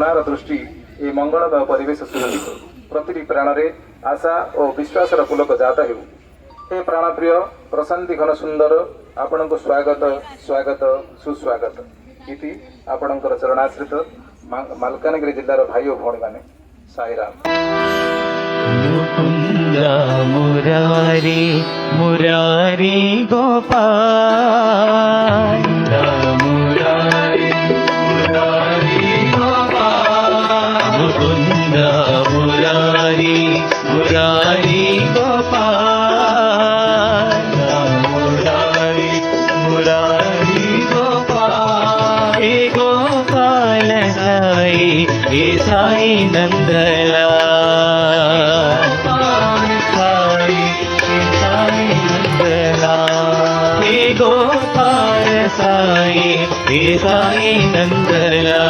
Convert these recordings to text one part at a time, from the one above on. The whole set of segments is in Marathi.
मनार दृष्टि ए मंगलमय परिवेश सृष्टि प्रतिटी प्राणरे आशा और विश्वासर पुलक जाता हेउ। हे प्राणप्रिय प्रशांति घन सुंदर आपण को स्वागत स्वागत सुस्वागत इति आपणकर चरणाश्रित मालकानगिरी जिल्लार भाई और भौणी माने साईराम। मुकुंद मुरारी मुरारी गोपाल मुरारी मुरारी गोपाल मुकुंद मुरारी मुरारी गोपाल मुरारी मुरारी गोपाल हे गोपाल साई हे साई नंदला गोपाल साई हे साई नंदला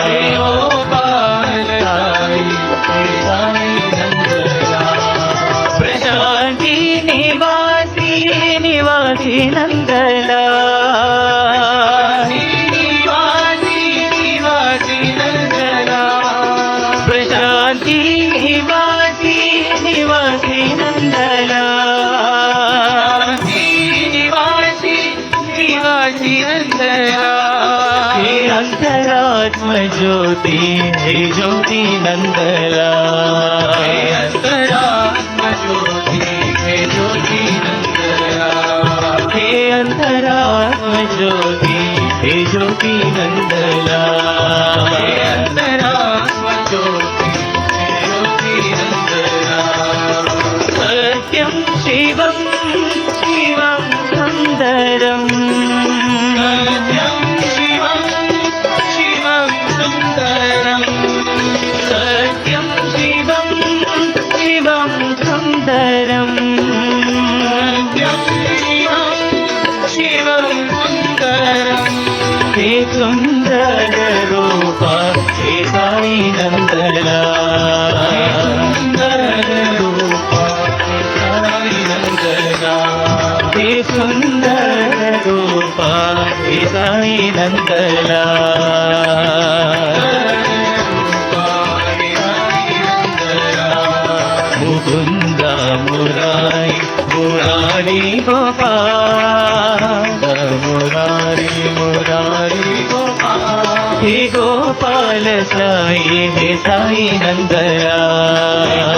हे गोपाल साई हे साई नंदला प्रशांति निवासी निवासी नंदला निवासी निवासी नंदला प्रशांति निवासी निवासी नंदला हे अंतरात्म ज्योति हे ज्योति नंदला हे अंतरात्म ज्योति हे ज्योति नंदला हे अंतरात्म ज्योति हे ज्योति नंदला हे अंतरात्म ज्योति हे ज्योति नंदला सत्यं शिवं शिवं सुंदरं हे सुंदर रूपा हे साई नंदला सुंदर रूपा हे साई नंदला हे सुंदर रूपा हे साई नंदला मुकुंद मुरारी मुरारी गोपाल मुरारी मुरारी गोपाल हे गोपाल साई हे साई नंदला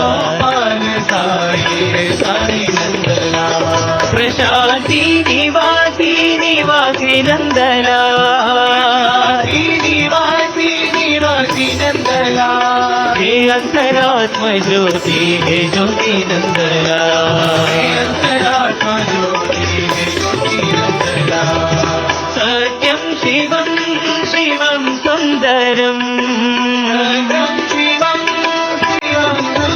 गोपाल साई हे साई नंदला प्रशांति निवासी निवासी नंदला निवासी निवासी नंदला हे अंतरात्म ज्योति हे ज्योति नंदला हे अंतरात्म ज्योति हे ज्योति नंदला सत्यं शिवं शिवं सुंदरं